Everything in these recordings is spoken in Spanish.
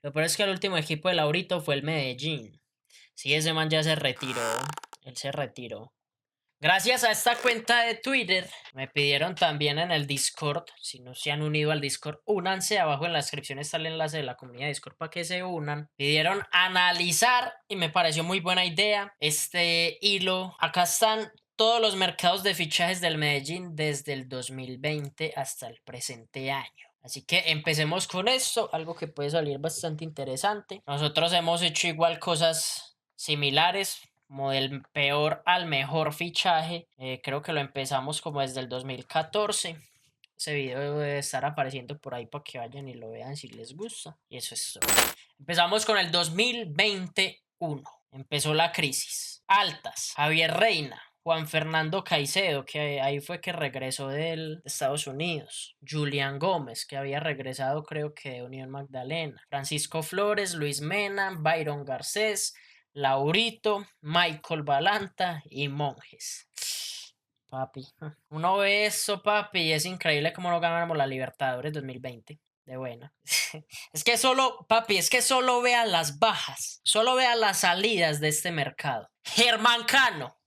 Lo peor es que el último equipo de Laurito fue el Medellín. Sí, ese man ya se retiró. Él se retiró. Gracias a esta cuenta de Twitter, me pidieron también en el Discord, si no se han unido al Discord, únanse, abajo en la descripción está el enlace de la comunidad de Discord para que se unan. Pidieron analizar y me pareció muy buena idea este hilo. Acá están todos los mercados de fichajes del Medellín desde el 2020 hasta el presente año. Así que empecemos con esto, algo que puede salir bastante interesante. Nosotros hemos hecho igual cosas similares, como del peor al mejor fichaje. Creo que lo empezamos como desde el 2014. Ese video debe estar apareciendo por ahí para que vayan y lo vean si les gusta. Y eso es todo. Empezamos con el 2021. Empezó la crisis. Altas. Javier Reina. Juan Fernando Caicedo, que ahí fue que regresó de Estados Unidos. Julián Gómez, que había regresado creo que de Unión Magdalena. Francisco Flores, Luis Mena, Byron Garcés, Laurito, Michael Balanta y Monjes. Papi, uno ve eso, papi, y es increíble cómo no ganamos la Libertadores 2020. De buena. Es que solo, papi, es que solo vean las bajas, solo vean las salidas de este mercado. Germán Cano,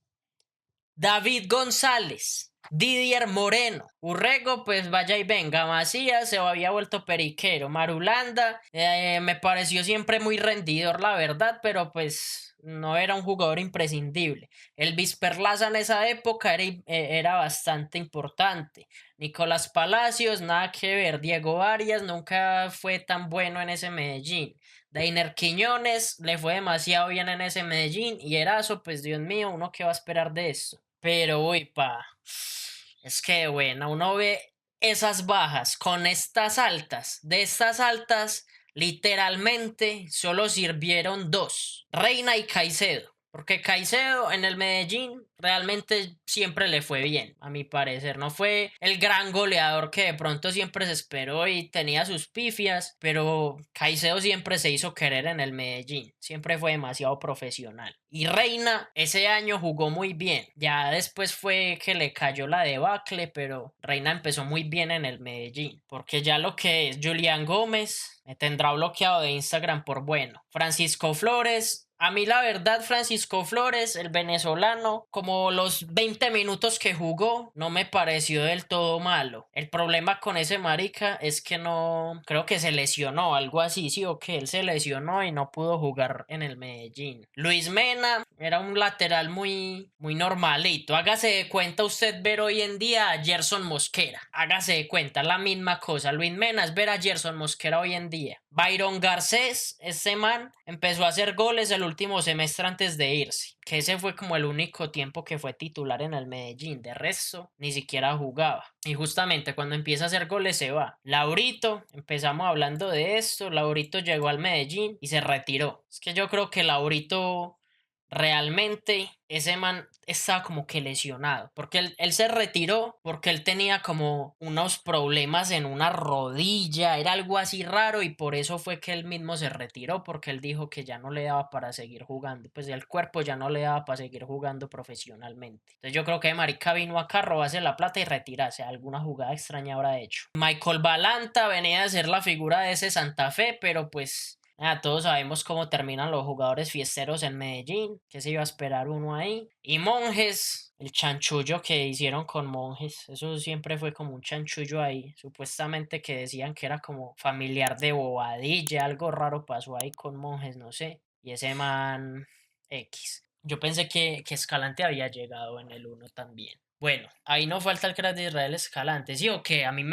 David González, Didier Moreno, Urrego, pues vaya y venga. Macías se había vuelto periquero. Marulanda me pareció siempre muy rendidor, la verdad, pero pues no era un jugador imprescindible. Elvis Perlaza en esa época era bastante importante. Nicolás Palacios, nada que ver. Diego Arias nunca fue tan bueno en ese Medellín. Deiner Quiñones le fue demasiado bien en ese Medellín. Y Erazo, pues Dios mío, uno qué va a esperar de esto. Pero uy, pa, es que bueno, uno ve esas bajas con estas altas. De estas altas, literalmente solo sirvieron dos, Reina y Caicedo. Porque Caicedo en el Medellín realmente siempre le fue bien, a mi parecer. No fue el gran goleador que de pronto siempre se esperó y tenía sus pifias, pero Caicedo siempre se hizo querer en el Medellín. Siempre fue demasiado profesional. Y Reina ese año jugó muy bien. Ya después fue que le cayó la debacle, pero Reina empezó muy bien en el Medellín. Porque ya lo que es Julián Gómez me tendrá bloqueado de Instagram por bueno. Francisco Flores. A mí la verdad, Francisco Flores, el venezolano, como los 20 minutos que jugó, no me pareció del todo malo. El problema con ese marica es que no, creo que se lesionó, algo así, sí o que él se lesionó y no pudo jugar en el Medellín. Luis Mena era un lateral muy normalito. Hágase de cuenta usted ver hoy en día a Gerson Mosquera. Hágase de cuenta, la misma cosa. Luis Mena es ver a Gerson Mosquera hoy en día. Byron Garcés, ese man, empezó a hacer goles el último semestre antes de irse, que ese fue como el único tiempo que fue titular en el Medellín. De resto, ni siquiera jugaba. Y justamente cuando empieza a hacer goles se va. Laurito, empezamos hablando de esto, Laurito llegó al Medellín y se retiró. Es que yo creo que Laurito realmente ese man estaba como que lesionado, porque él se retiró porque él tenía como unos problemas en una rodilla, era algo así raro y por eso fue que él mismo se retiró, porque él dijo que ya no le daba para seguir jugando, pues el cuerpo ya no le daba para seguir jugando profesionalmente. Entonces yo creo que marica vino acá a robarse la plata y retirarse, alguna jugada extraña habrá hecho. Michael Balanta venía a ser la figura de ese Santa Fe, pero pues todos sabemos cómo terminan los jugadores fiesteros en Medellín, que se iba a esperar uno ahí. Y Monjes, el chanchullo que hicieron con Monjes, eso siempre fue como un chanchullo ahí. Supuestamente que decían que era como familiar de Bobadilla, algo raro pasó ahí con Monjes, no sé. Y ese man X. Yo pensé que Escalante había llegado en el uno también. Bueno, ahí no falta el crack de Israel Escalante, sí o qué, a mí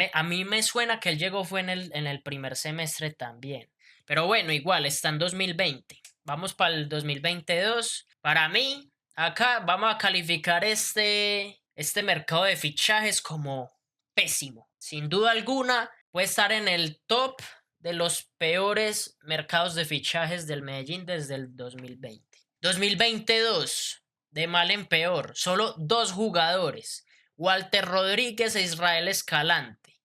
me suena que él llegó fue en el primer semestre también. Pero bueno, igual está en 2020. Vamos para el 2022. Para mí, acá vamos a calificar este mercado de fichajes como pésimo. Sin duda alguna, puede estar en el top de los peores mercados de fichajes del Medellín desde el 2020. 2022, de mal en peor, solo dos jugadores, Walter Rodríguez e Israel Escalante.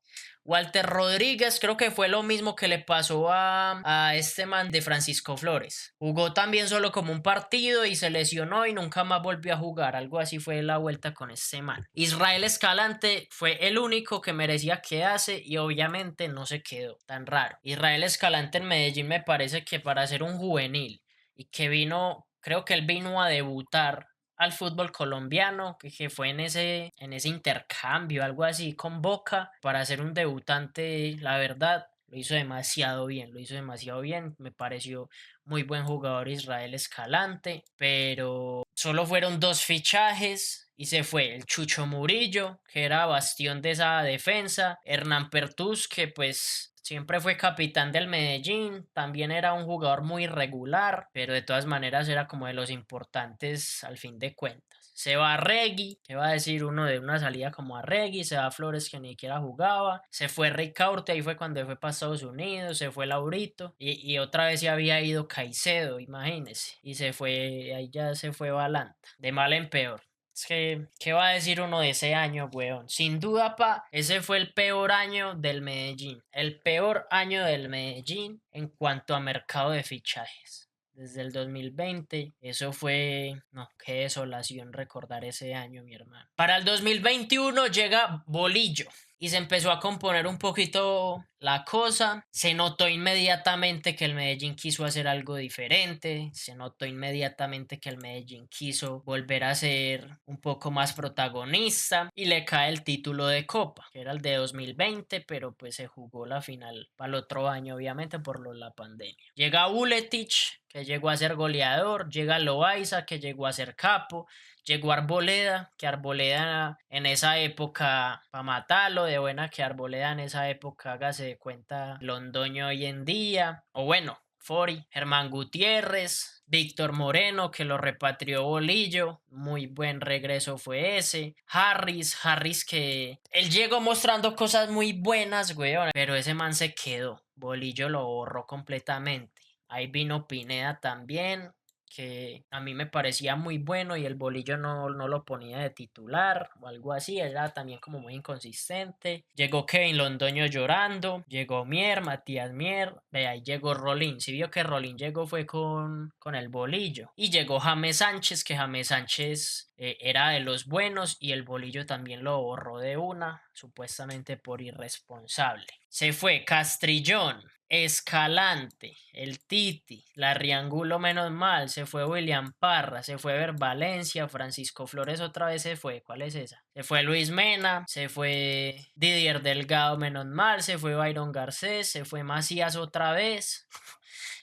Walter Rodríguez creo que fue lo mismo que le pasó a este man de Francisco Flores. Jugó también solo como un partido y se lesionó y nunca más volvió a jugar. Algo así fue la vuelta con este man. Israel Escalante fue el único que merecía quedarse y obviamente no se quedó. Tan raro. Israel Escalante en Medellín me parece que para ser un juvenil y que vino, creo que él vino a debutar al fútbol colombiano, que fue en ese intercambio, algo así, con Boca, para ser un debutante, la verdad, lo hizo demasiado bien, lo hizo demasiado bien, me pareció muy buen jugador Israel Escalante, pero solo fueron 2 fichajes y se fue el Chucho Murillo, que era bastión de esa defensa, Hernán Pertús, que pues siempre fue capitán del Medellín, también era un jugador muy regular, pero de todas maneras era como de los importantes al fin de cuentas. Se va Regui, que va a decir uno de una salida como a Regui, se va Flores que ni siquiera jugaba, se fue Ricaurte, ahí fue cuando fue para Estados Unidos, se fue Laurito y otra vez ya había ido Caicedo, imagínese, y se fue, ahí ya se fue Balanta, de mal en peor. Es que, ¿qué va a decir uno de ese año, weón? Sin duda, ese fue el peor año del Medellín. El peor año del Medellín en cuanto a mercado de fichajes. Desde el 2020, eso fue... No, qué desolación recordar ese año, mi hermano. Para el 2021 llega Bolillo y se empezó a componer un poquito la cosa. Se notó inmediatamente que el Medellín quiso hacer algo diferente. Se notó inmediatamente que el Medellín quiso volver a ser un poco más protagonista y le cae el título de Copa, que era el de 2020, pero pues se jugó la final para el otro año, obviamente por la pandemia. Llega Buletich, que llegó a ser goleador, llega Loaiza, que llegó a ser capo, llegó Arboleda, que Arboleda en esa época, para matarlo, de buena que Arboleda en esa época, hágase de cuenta, Londoño hoy en día, o bueno, Fori, Germán Gutiérrez, Víctor Moreno, que lo repatrió Bolillo, muy buen regreso fue ese. Harris que él llegó mostrando cosas muy buenas, weón, pero ese man se quedó. Bolillo lo borró completamente. Ahí vino Pineda también, que a mí me parecía muy bueno y el Bolillo no lo ponía de titular o algo así, era también como muy inconsistente. Llegó Kevin Londoño llorando, llegó Matías Mier, de ahí llegó Rolín. Si vio que Rolín llegó fue con el Bolillo. Y llegó James Sánchez, que James Sánchez era de los buenos y el Bolillo también lo borró de una, supuestamente por irresponsable. Se fue Castrillón, Escalante, el Titi, la Riangulo menos mal, se fue William Parra, se fue Ver Valencia, Francisco Flores otra vez se fue, ¿cuál es esa? Se fue Luis Mena, se fue Didier Delgado menos mal, se fue Byron Garcés, se fue Macías otra vez,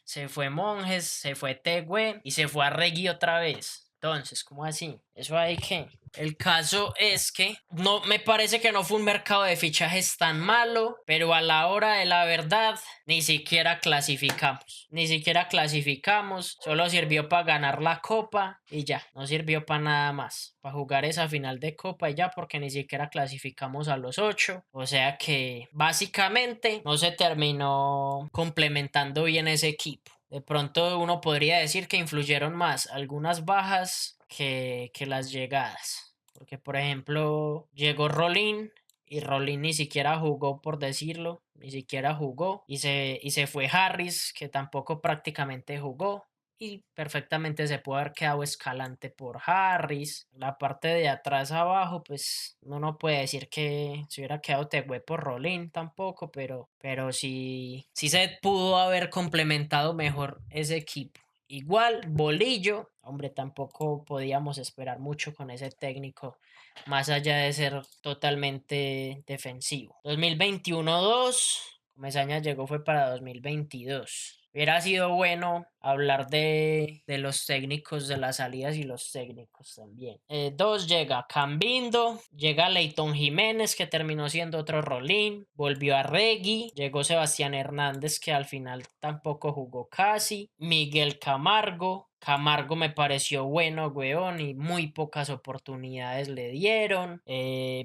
se fue Monjes, se fue Tegüe y se fue Arregui otra vez. Entonces, ¿cómo así? Eso hay que... El caso es que no me parece que no fue un mercado de fichajes tan malo, pero a la hora de la verdad ni siquiera clasificamos. Ni siquiera clasificamos, solo sirvió para ganar la copa y ya, no sirvió para nada más. Para jugar esa final de copa y ya, porque ni siquiera clasificamos a los 8. O sea que básicamente no se terminó complementando bien ese equipo. De pronto uno podría decir que influyeron más algunas bajas que las llegadas. Porque, por ejemplo, llegó Rolín y Rolín ni siquiera jugó, por decirlo, ni siquiera jugó. Y se fue Harris, que tampoco prácticamente jugó. Y perfectamente se puede haber quedado Escalante por Harris. La parte de atrás abajo, pues uno no puede decir que se hubiera quedado Tegüe por Rolín tampoco, pero sí se pudo haber complementado mejor ese equipo. Igual, Bolillo, hombre, tampoco podíamos esperar mucho con ese técnico, más allá de ser totalmente defensivo. 2021-2, Comesaña llegó fue para 2022. Hubiera sido bueno hablar de los técnicos de las salidas y los técnicos también. 2 llega Cambindo, llega Leighton Jiménez que terminó siendo otro Rolín, volvió a Regui, llegó Sebastián Hernández que al final tampoco jugó casi, Miguel Camargo. Camargo me pareció bueno, weón, y muy pocas oportunidades le dieron.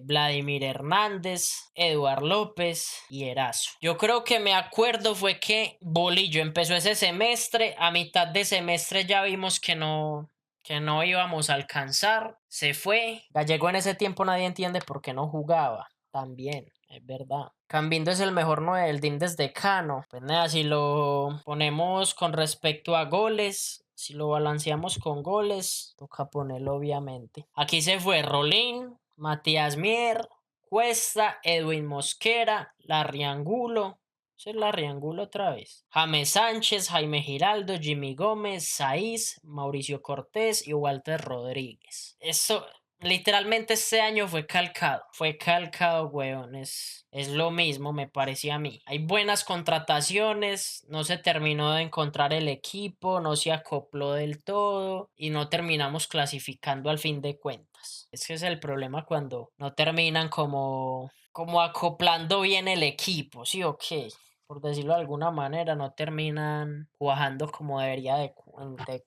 Vladimir Hernández, Eduard López y Erazo. Yo creo que me acuerdo fue que Bolillo empezó ese semestre, a mitad de semestre ya vimos que no íbamos a alcanzar, se fue. Gallego en ese tiempo nadie entiende por qué no jugaba también. es verdad. Cambindo es el mejor 9 del DIN desde Cano. Pues nada, si lo ponemos con respecto a goles, si lo balanceamos con goles, toca ponerlo obviamente. Aquí se fue Rolín, Matías Mier, Cuesta, Edwin Mosquera, Larriangulo. Ese es Larriangulo otra vez. James Sánchez, Jaime Giraldo, Jimmy Gómez, Saiz, Mauricio Cortés y Walter Rodríguez. Eso, literalmente este año fue calcado, weón, es lo mismo, me parecía a mí. Hay buenas contrataciones, no se terminó de encontrar el equipo, no se acopló del todo y no terminamos clasificando al fin de cuentas. Ese es el problema cuando no terminan como acoplando bien el equipo, ¿sí o qué? Por decirlo de alguna manera, no terminan cuajando como debería de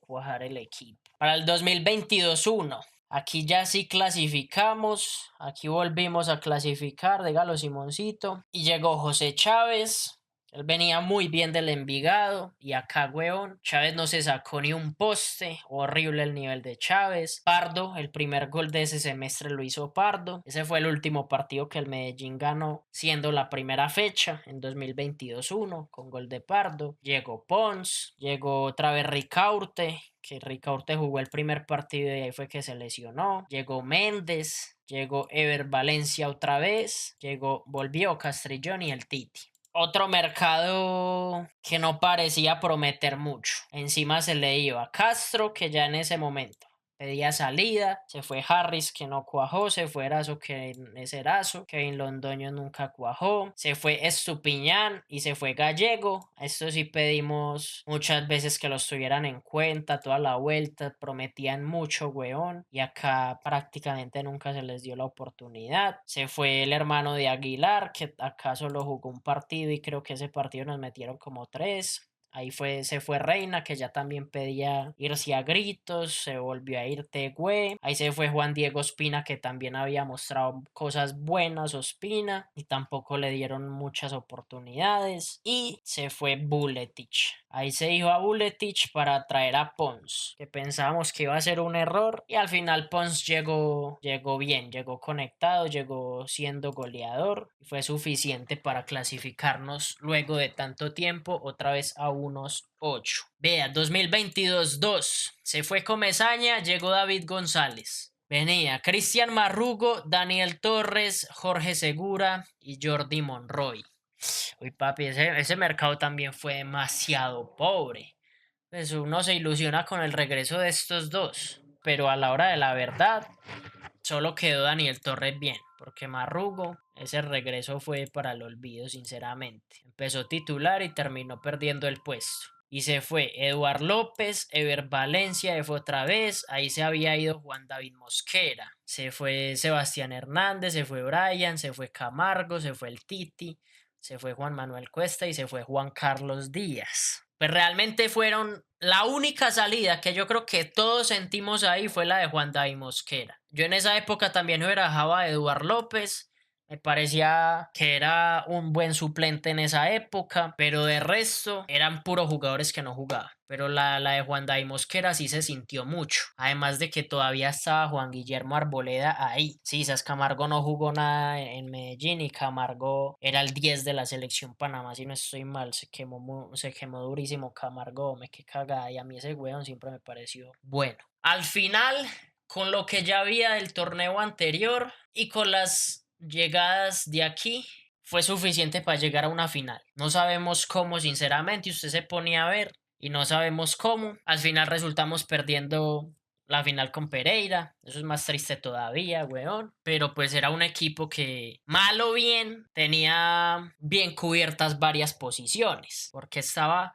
cuajar el equipo. Para el 2022-1. Aquí ya sí clasificamos, aquí volvimos a clasificar, dígalo Simoncito, y llegó José Chávez, él venía muy bien del Envigado, y acá, weón, Chávez no se sacó ni un poste, horrible el nivel de Chávez. Pardo, el primer gol de ese semestre lo hizo Pardo, ese fue el último partido que el Medellín ganó, siendo la primera fecha, en 2022-1, con gol de Pardo. Llegó Pons, llegó otra vez Ricaurte, que Ricaurte jugó el primer partido y ahí fue que se lesionó. Llegó Méndez, llegó Ever Valencia otra vez, volvió Castrillón y el Titi. Otro mercado que no parecía prometer mucho. Encima se le iba Castro, que ya en ese momento pedía salida, se fue Harris que no cuajó, se fue Erazo que es Erazo, Kevin Londoño nunca cuajó, se fue Estupiñán y se fue Gallego. Esto sí pedimos muchas veces que los tuvieran en cuenta, toda la vuelta, prometían mucho, weón, y acá prácticamente nunca se les dio la oportunidad. Se fue el hermano de Aguilar, que acá solo jugó un partido y creo que ese partido nos metieron como 3. Ahí se fue Reina, que ya también pedía irse a gritos, se volvió a ir Tegüe. Ahí se fue Juan Diego Ospina, que también había mostrado cosas buenas, Ospina, y tampoco le dieron muchas oportunidades. Y se fue Buletich. Ahí se iba a Buletich para traer a Pons, que pensábamos que iba a ser un error, y al final Pons llegó bien, llegó conectado, llegó siendo goleador, y fue suficiente para clasificarnos luego de tanto tiempo otra vez a unos 8. Vea, 2022-2. Se fue Comesaña, llegó David González. Venía Cristian Marrugo, Daniel Torres, Jorge Segura y Jordi Monroy. Uy, papi, ese mercado también fue demasiado pobre. Pues uno se ilusiona con el regreso de estos dos, pero a la hora de la verdad, solo quedó Daniel Torres bien, porque Marrugo, ese regreso fue para el olvido, sinceramente. Empezó titular y terminó perdiendo el puesto. Y se fue Eduard López, Ever Valencia, se fue otra vez, ahí se había ido Juan David Mosquera, se fue Sebastián Hernández, se fue Brian, se fue Camargo, se fue el Titi, se fue Juan Manuel Cuesta y se fue Juan Carlos Díaz. Pues realmente fueron la única salida que yo creo que todos sentimos ahí fue la de Juan David Mosquera. Yo en esa época también barajaba a Eduard López. Me parecía que era un buen suplente en esa época, pero de resto eran puros jugadores que no jugaban. Pero la de Juan David Mosquera sí se sintió mucho. Además de que todavía estaba Juan Guillermo Arboleda ahí. Sí, Sas Camargo no jugó nada en Medellín y Camargo era el 10 de la selección Panamá, si no estoy mal. Se quemó durísimo Camargo, me que cagada. Y a mí ese weón siempre me pareció bueno. Al final, con lo que ya había del torneo anterior y con las llegadas de aquí, fue suficiente para llegar a una final. No sabemos cómo, sinceramente, usted se ponía a ver y no sabemos cómo. Al final resultamos perdiendo la final con Pereira. Eso es más triste todavía, weón. Pero pues era un equipo que, mal o bien, tenía bien cubiertas varias posiciones. Porque estaba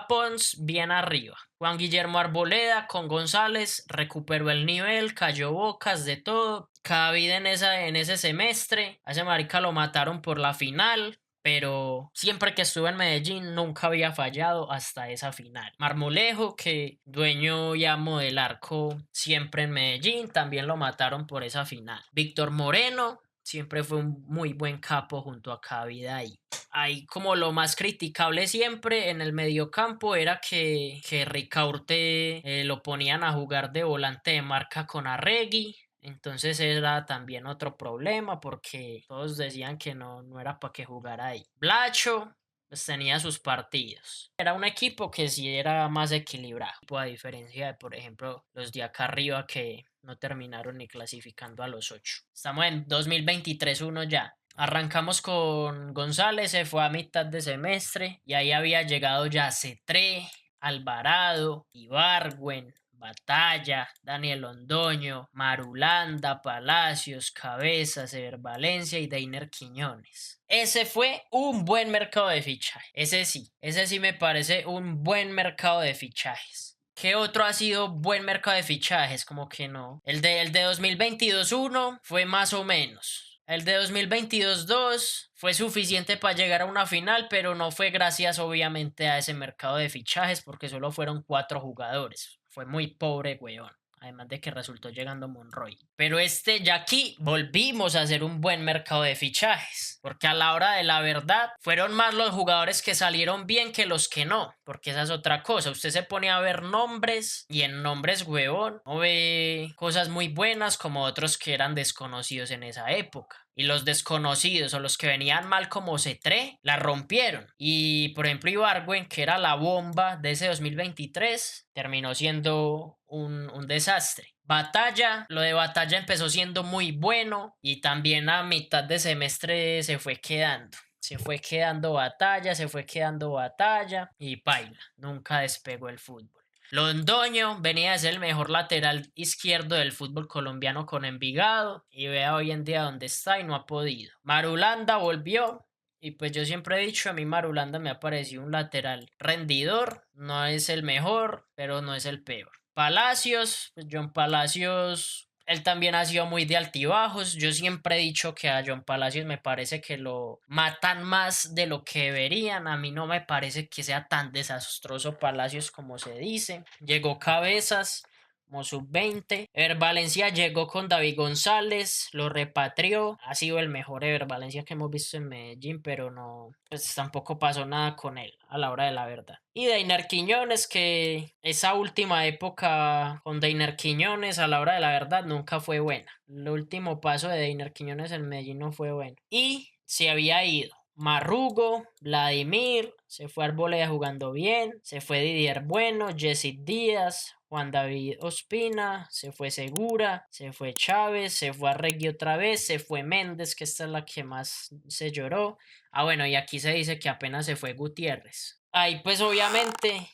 Pons bien arriba. Juan Guillermo Arboleda con González recuperó el nivel, cayó bocas de todo. Cada vida en ese semestre. A ese marica lo mataron por la final, pero siempre que estuve en Medellín nunca había fallado hasta esa final. Marmolejo, que dueño y amo del arco siempre en Medellín, también lo mataron por esa final. Víctor Moreno siempre fue un muy buen capo junto a Cavida ahí. Ahí como lo más criticable siempre en el mediocampo era que Ricaurte lo ponían a jugar de volante de marca con Arregui. Entonces era también otro problema porque todos decían que no era para que jugara ahí. Blacho pues tenía sus partidos. Era un equipo que sí era más equilibrado, a diferencia de, por ejemplo, los de acá arriba que no terminaron ni clasificando a los 8. Estamos en 2023-1 ya. Arrancamos con González, se fue a mitad de semestre y ahí había llegado ya Cetré, Alvarado, Ibargüen, Batalla, Daniel Londoño, Marulanda, Palacios, Cabezas, Ever Valencia y Deiner Quiñones. Ese fue un buen mercado de fichajes. Ese sí me parece un buen mercado de fichajes. ¿Qué otro ha sido buen mercado de fichajes? Como que no. El de 2022-1 fue más o menos. El de 2022-2 fue suficiente para llegar a una final, pero no fue gracias obviamente a ese mercado de fichajes porque solo fueron 4 jugadores. Fue muy pobre, weón. Además de que resultó llegando Monroy. Pero ya aquí volvimos a hacer un buen mercado de fichajes. Porque a la hora de la verdad, fueron más los jugadores que salieron bien que los que no. Porque esa es otra cosa. Usted se pone a ver nombres y en nombres, huevón, no ve cosas muy buenas como otros que eran desconocidos en esa época. Y los desconocidos o los que venían mal como Cetré, la rompieron. Y por ejemplo Ibargüen, que era la bomba de ese 2023, terminó siendo un desastre. Batalla, lo de Batalla empezó siendo muy bueno y también a mitad de semestre se fue quedando. Se fue quedando Batalla, se fue quedando Batalla y paila, nunca despegó el fútbol. Londoño venía a ser el mejor lateral izquierdo del fútbol colombiano con Envigado y vea hoy en día dónde está y no ha podido. Marulanda volvió y pues yo siempre he dicho, a mí Marulanda me ha parecido un lateral rendidor, no es el mejor, pero no es el peor. Palacios, pues John Palacios él también ha sido muy de altibajos. Yo siempre he dicho que a John Palacios me parece que lo matan más de lo que deberían. A mí no me parece que sea tan desastroso Palacios como se dice. Llegó Cabezas como sub-20. Ever Valencia llegó con David González, lo repatrió. Ha sido el mejor Ever Valencia que hemos visto en Medellín, pero no, pues tampoco pasó nada con él a la hora de la verdad. Y Deiner Quiñones, que esa última época con Deiner Quiñones a la hora de la verdad nunca fue buena. El último paso de Deiner Quiñones en Medellín no fue bueno. Y se había ido Marrugo, Vladimir, se fue Arboleda jugando bien, se fue Didier Bueno, Jesse Díaz, Juan David Ospina, se fue Segura, se fue Chávez, se fue Arregui otra vez, se fue Méndez, que esta es la que más se lloró. Ah, bueno, y aquí se dice que apenas se fue Gutiérrez. Ahí pues obviamente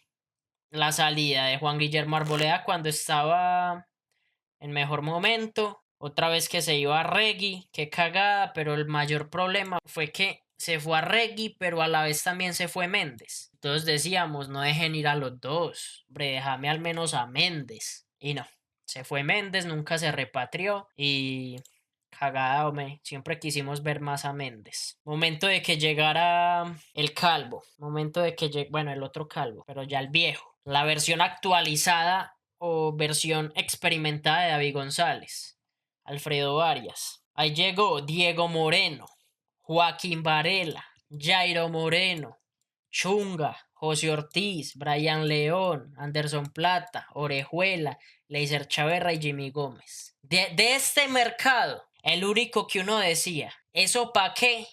la salida de Juan Guillermo Arboleda cuando estaba en mejor momento. Otra vez que se iba a Regui, qué cagada, pero el mayor problema fue que se fue a Regui, pero a la vez también se fue Méndez. Entonces decíamos, no dejen ir a los dos, hombre, déjame al menos a Méndez. Y no, se fue Méndez, nunca se repatrió y cagada, hombre, siempre quisimos ver más a Méndez. Momento de que llegara el calvo, momento de que bueno, el otro calvo, pero ya el viejo. La versión actualizada o versión experimentada de David González, Alfredo Arias. Ahí llegó Diego Moreno, Joaquín Varela, Jairo Moreno, Chunga, José Ortiz, Brian León, Anderson Plata, Orejuela, Leiser Chaverra y Jimmy Gómez. De este mercado, el único que uno decía, ¿eso pa' qué?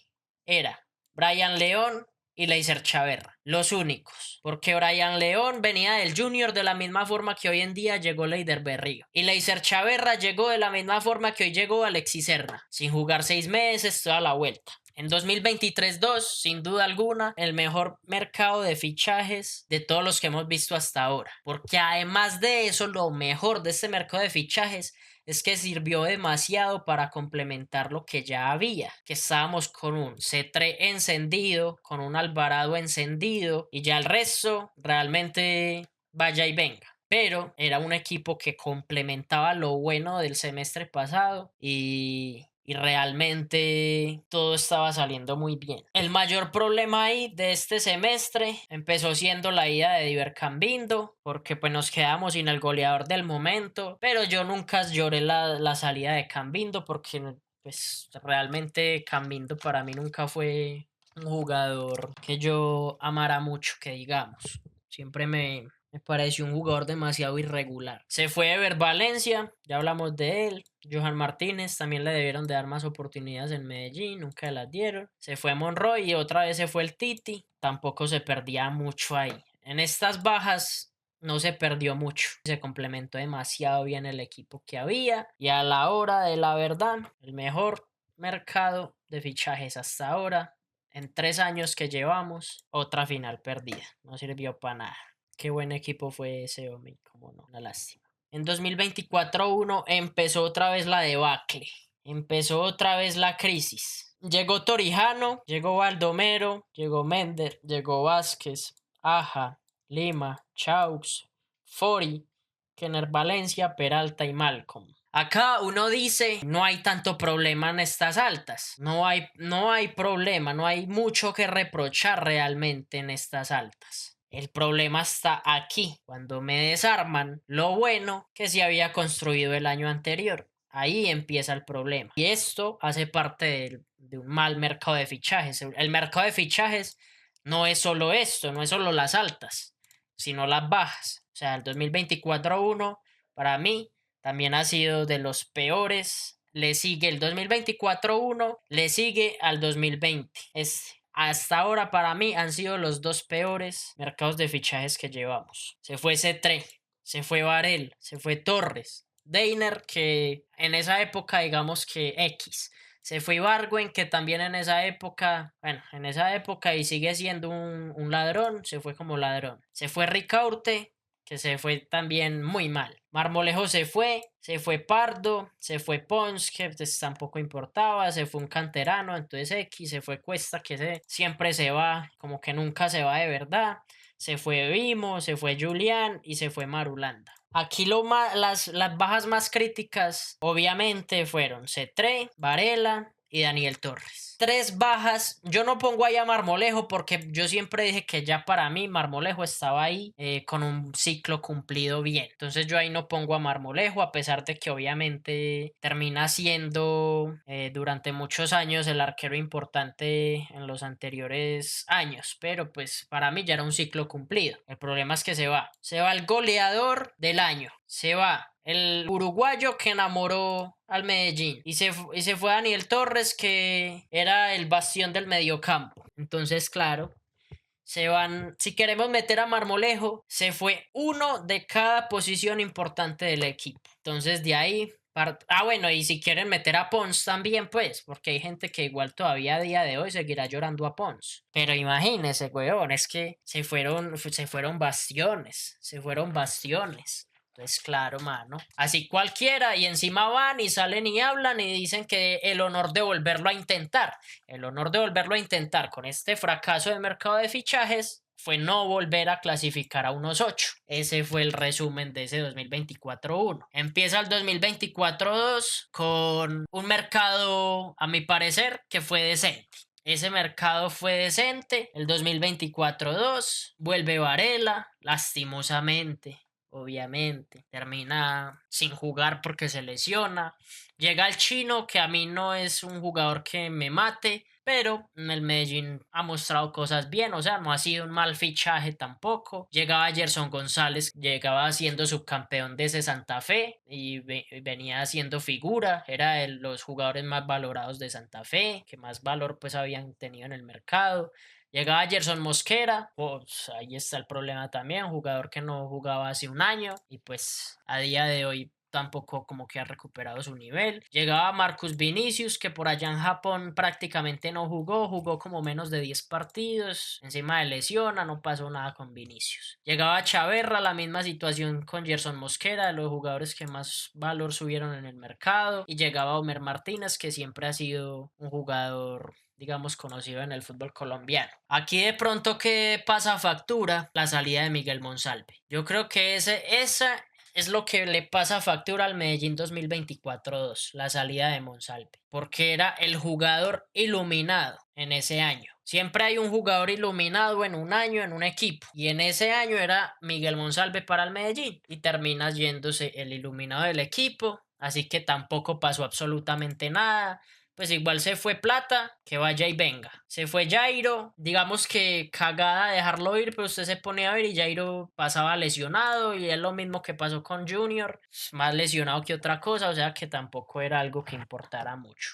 Era Brian León y Leiser Chaverra, los únicos, porque Brian León venía del Junior de la misma forma que hoy en día llegó Leider Berrío y Leiser Chaverra llegó de la misma forma que hoy llegó Alexis Serna, sin jugar 6 meses, toda la vuelta. En 2023-2, sin duda alguna, el mejor mercado de fichajes de todos los que hemos visto hasta ahora, porque además de eso, lo mejor de este mercado de fichajes es que sirvió demasiado para complementar lo que ya había, que estábamos con un C3 encendido, con un Alvarado encendido y ya el resto realmente vaya y venga. Pero era un equipo que complementaba lo bueno del semestre pasado y realmente todo estaba saliendo muy bien. El mayor problema ahí de este semestre empezó siendo la ida de Diver Cambindo, porque pues nos quedamos sin el goleador del momento, pero yo nunca lloré la salida de Cambindo porque pues realmente Cambindo para mí nunca fue un jugador que yo amara mucho, que digamos. Siempre Me pareció un jugador demasiado irregular. Se fue Ever Valencia, ya hablamos de él. Johan Martínez también le debieron de dar más oportunidades en Medellín, nunca las dieron. Se fue Monroy y otra vez se fue el Titi. Tampoco se perdía mucho ahí. En estas bajas no se perdió mucho. Se complementó demasiado bien el equipo que había. Y a la hora de la verdad, el mejor mercado de fichajes hasta ahora. En 3 años que llevamos, otra final perdida. No sirvió para nada. Qué buen equipo fue ese, hombre, como no, una lástima. En 2024-1 empezó otra vez la debacle, empezó otra vez la crisis. Llegó Torijano, llegó Baldomero, llegó Méndez, llegó Vázquez, Aja, Lima, Chaux, Fori, Kenner Valencia, Peralta y Malcolm. Acá uno dice, no hay tanto problema en estas altas, no hay problema, no hay mucho que reprochar realmente en estas altas. El problema está aquí, cuando me desarman lo bueno que se había construido el año anterior. Ahí empieza el problema. Y esto hace parte de un mal mercado de fichajes. El mercado de fichajes no es solo esto, no es solo las altas, sino las bajas. O sea, el 2024-1 para mí también ha sido de los peores. Le sigue el 2024-1, le sigue al 2020. Hasta ahora para mí han sido los dos peores mercados de fichajes que llevamos. Se fue Cetré, se fue Varel, se fue Torres, Deiner, que en esa época digamos que X. Se fue Ibargüen, que también en esa época, bueno, en esa época y sigue siendo un ladrón, se fue como ladrón. Se fue Ricaurte, que se fue también muy mal. Marmolejo se fue Pardo, se fue Pons, que pues tampoco importaba, se fue un canterano, entonces X, se fue Cuesta, que siempre se va, como que nunca se va de verdad. Se fue Vimo, se fue Julián y se fue Marulanda. Aquí las bajas más críticas obviamente fueron Cetré, Varela y Daniel Torres. 3 bajas. Yo no pongo ahí a Marmolejo porque yo siempre dije que ya para mí Marmolejo estaba ahí con un ciclo cumplido bien. Entonces yo ahí no pongo a Marmolejo, a pesar de que obviamente termina siendo durante muchos años el arquero importante en los anteriores años. Pero pues para mí ya era un ciclo cumplido. El problema es que se va. Se va el goleador del año. Se va el uruguayo que enamoró al Medellín y se fue Daniel Torres, que era el bastión del mediocampo. Entonces, claro, se van, si queremos meter a Marmolejo, se fue uno de cada posición importante del equipo. Entonces, de ahí bueno, y si quieren meter a Pons también, pues, porque hay gente que igual todavía a día de hoy seguirá llorando a Pons. Pero imagínese, weón, es que se fueron bastiones, se fueron bastiones. Entonces, claro, mano. Así cualquiera, y encima van y salen y hablan y dicen que el honor de volverlo a intentar. El honor de volverlo a intentar con este fracaso de mercado de fichajes fue no volver a clasificar a unos 8. Ese fue el resumen de ese 2024-1. Empieza el 2024-2 con un mercado, a mi parecer, que fue decente. Ese mercado fue decente. El 2024-2 vuelve Varela, lastimosamente. Obviamente, termina sin jugar porque se lesiona. Llega el chino, que a mí no es un jugador que me mate, pero en el Medellín ha mostrado cosas bien, o sea, no ha sido un mal fichaje tampoco. Llegaba Gerson González, llegaba siendo subcampeón de ese Santa Fe y venía siendo figura, era de los jugadores más valorados de Santa Fe, que más valor pues habían tenido en el mercado. Llegaba Gerson Mosquera, pues ahí está el problema también, jugador que no jugaba hace un año y pues a día de hoy tampoco como que ha recuperado su nivel. Llegaba Marcus Vinicius, que por allá en Japón prácticamente no jugó como menos de 10 partidos, encima de lesiona, no pasó nada con Vinicius. Llegaba Chaverra, la misma situación con Gerson Mosquera, de los jugadores que más valor subieron en el mercado, y llegaba Omer Martínez, que siempre ha sido un jugador, digamos, conocido en el fútbol colombiano. Aquí de pronto que pasa factura la salida de Miguel Monsalve. Yo creo que esa es lo que le pasa factura al Medellín 2024-2, la salida de Monsalve, porque era el jugador iluminado en ese año. Siempre hay un jugador iluminado en un año en un equipo, y en ese año era Miguel Monsalve para el Medellín, y termina yéndose el iluminado del equipo, así que tampoco pasó absolutamente nada. pues igual se fue plata, que vaya y venga. Se fue Jairo, digamos que cagada dejarlo ir, pero usted se pone a ver y Jairo pasaba lesionado y es lo mismo que pasó con Junior, más lesionado que otra cosa, o sea que tampoco era algo que importara mucho.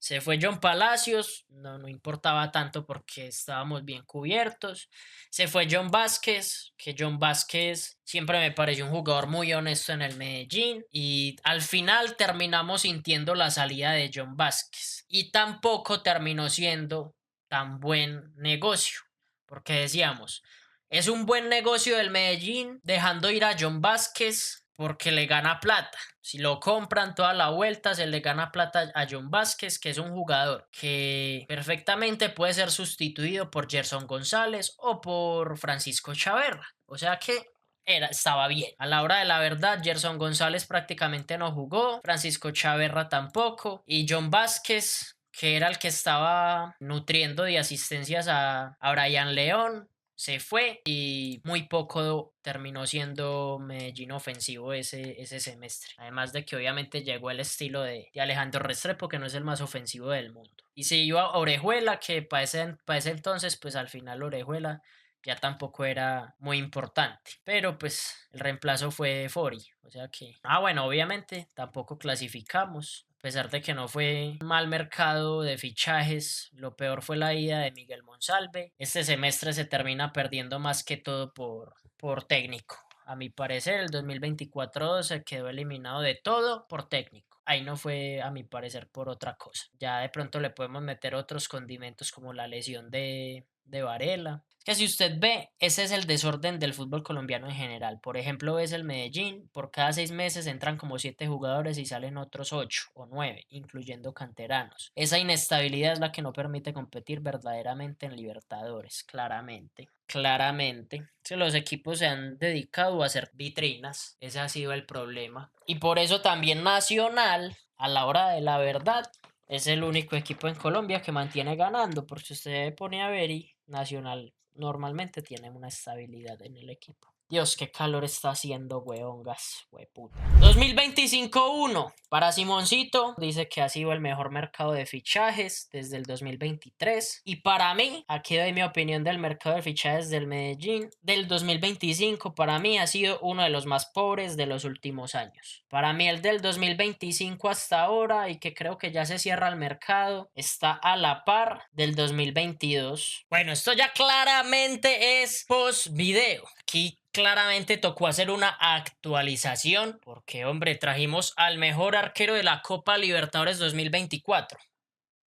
Se fue John Palacios, no importaba tanto porque estábamos bien cubiertos. Se fue John Vázquez, que John Vázquez siempre me pareció un jugador muy honesto en el Medellín y al final terminamos sintiendo la salida de John Vázquez y tampoco terminó siendo tan buen negocio, porque decíamos, es un buen negocio del Medellín dejando ir a John Vázquez porque le gana plata. Si lo compran toda la vuelta, se le gana plata a John Vázquez, que es un jugador que perfectamente puede ser sustituido por Gerson González o por Francisco Chaverra. O sea que estaba bien. A la hora de la verdad, Gerson González prácticamente no jugó, Francisco Chaverra tampoco, y John Vázquez, que era el que estaba nutriendo de asistencias a Brian León, se fue y muy poco terminó siendo Medellín ofensivo ese semestre. Además de que obviamente llegó el estilo de Alejandro Restrepo, que no es el más ofensivo del mundo. Y se iba a Orejuela, que para ese entonces, pues al final Orejuela ya tampoco era muy importante. Pero pues el reemplazo fue Fori. O sea que, bueno, obviamente tampoco clasificamos. A pesar de que no fue un mal mercado de fichajes, lo peor fue la ida de Miguel Monsalve. Este semestre se termina perdiendo más que todo por técnico. A mi parecer, el 2024 se quedó eliminado de todo por técnico. Ahí no fue, a mi parecer, por otra cosa. Ya de pronto le podemos meter otros condimentos como la lesión de Varela. Es que si usted ve, ese es el desorden del fútbol colombiano en general. Por ejemplo, ves el Medellín, por cada 6 meses entran como 7 jugadores y salen otros 8 o 9, incluyendo canteranos. Esa inestabilidad es la que no permite competir verdaderamente en Libertadores, claramente. Claramente, que los equipos se han dedicado a hacer vitrinas, ese ha sido el problema. Y por eso también Nacional, a la hora de la verdad, es el único equipo en Colombia que mantiene ganando, porque si usted pone a ver y Nacional normalmente tiene una estabilidad en el equipo. Dios, qué calor está haciendo, weón, gas, hueputa. 2025-1 para Simoncito, dice que ha sido el mejor mercado de fichajes desde el 2023. Y para mí, aquí doy mi opinión del mercado de fichajes del Medellín del 2025. Para mí ha sido uno de los más pobres de los últimos años. Para mí el del 2025 hasta ahora, y que creo que ya se cierra el mercado, está a la par del 2022. Bueno, esto ya claramente es post video. Aquí claramente tocó hacer una actualización porque, hombre, trajimos al mejor arquero de la Copa Libertadores 2024.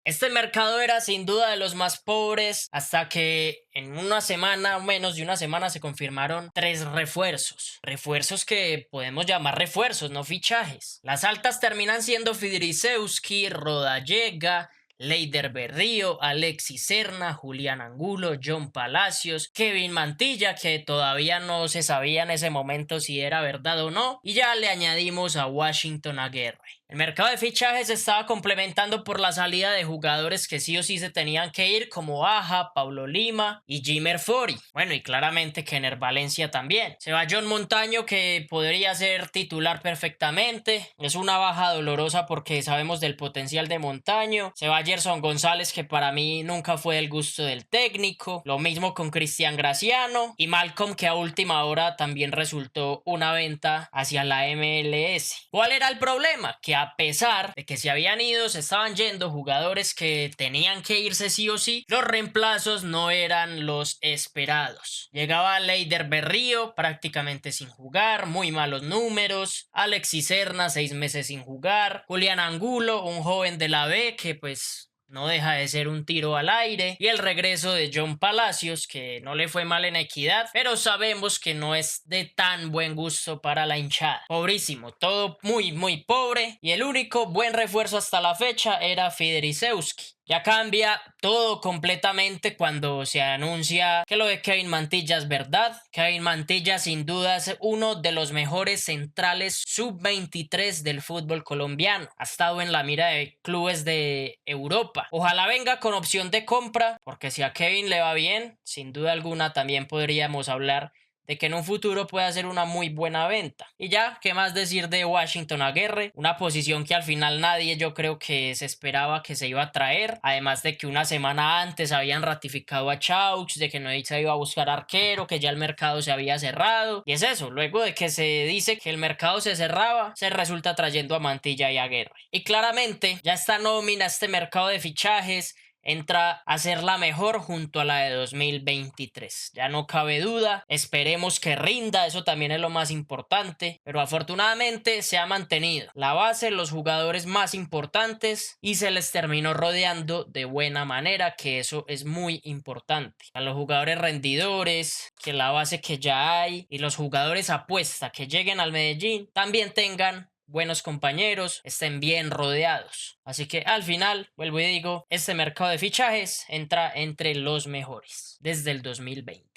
Este mercado era sin duda de los más pobres hasta que en una semana o menos de una semana se confirmaron 3 refuerzos. Refuerzos que podemos llamar refuerzos, no fichajes. Las altas terminan siendo Fidrisewski, Rodallega, Leider Berrío, Alexis Serna, Julián Angulo, John Palacios, Kevin Mantilla, que todavía no se sabía en ese momento si era verdad o no, y ya le añadimos a Washington Aguirre. El mercado de fichajes se estaba complementando por la salida de jugadores que sí o sí se tenían que ir, como Aja, Paulo Lima y Jimmer Fori. Bueno, y claramente Kenner Valencia también. Se va John Montaño, que podría ser titular perfectamente. Es una baja dolorosa porque sabemos del potencial de Montaño. Se va Gerson González, que para mí nunca fue del gusto del técnico. Lo mismo con Cristian Graciano. Y Malcolm, que a última hora también resultó una venta hacia la MLS. ¿Cuál era el problema? Que a pesar de que se habían ido, se estaban yendo jugadores que tenían que irse sí o sí, los reemplazos no eran los esperados. Llegaba Leider Berrío prácticamente sin jugar, muy malos números, Alexis Serna 6 meses sin jugar, Julián Angulo, un joven de la B que pues no deja de ser un tiro al aire, y el regreso de John Palacios, que no le fue mal en Equidad, pero sabemos que no es de tan buen gusto para la hinchada. Pobrísimo, todo muy pobre, y el único buen refuerzo hasta la fecha era Fidrisewski. Ya cambia todo completamente cuando se anuncia que lo de Kevin Mantilla es verdad. Kevin Mantilla sin duda es uno de los mejores centrales sub-23 del fútbol colombiano. Ha estado en la mira de clubes de Europa. Ojalá venga con opción de compra, porque si a Kevin le va bien, sin duda alguna también podríamos hablar de que en un futuro pueda ser una muy buena venta. Y ya, ¿qué más decir de Washington Aguirre? Una posición que al final nadie, yo creo que se esperaba que se iba a traer, además de que una semana antes habían ratificado a Chaux, de que no se iba a buscar arquero, que ya el mercado se había cerrado. Y es eso, luego de que se dice que el mercado se cerraba, se resulta trayendo a Mantilla y Aguirre. Y claramente ya esta nómina, este mercado de fichajes entra a ser la mejor junto a la de 2023. Ya no cabe duda, esperemos que rinda, eso también es lo más importante, pero afortunadamente se ha mantenido la base, los jugadores más importantes y se les terminó rodeando de buena manera, que eso es muy importante. A los jugadores rendidores, que la base que ya hay y los jugadores apuesta que lleguen al Medellín también tengan buenos compañeros, estén bien rodeados. Así que al final, vuelvo y digo, este mercado de fichajes entra entre los mejores desde el 2020.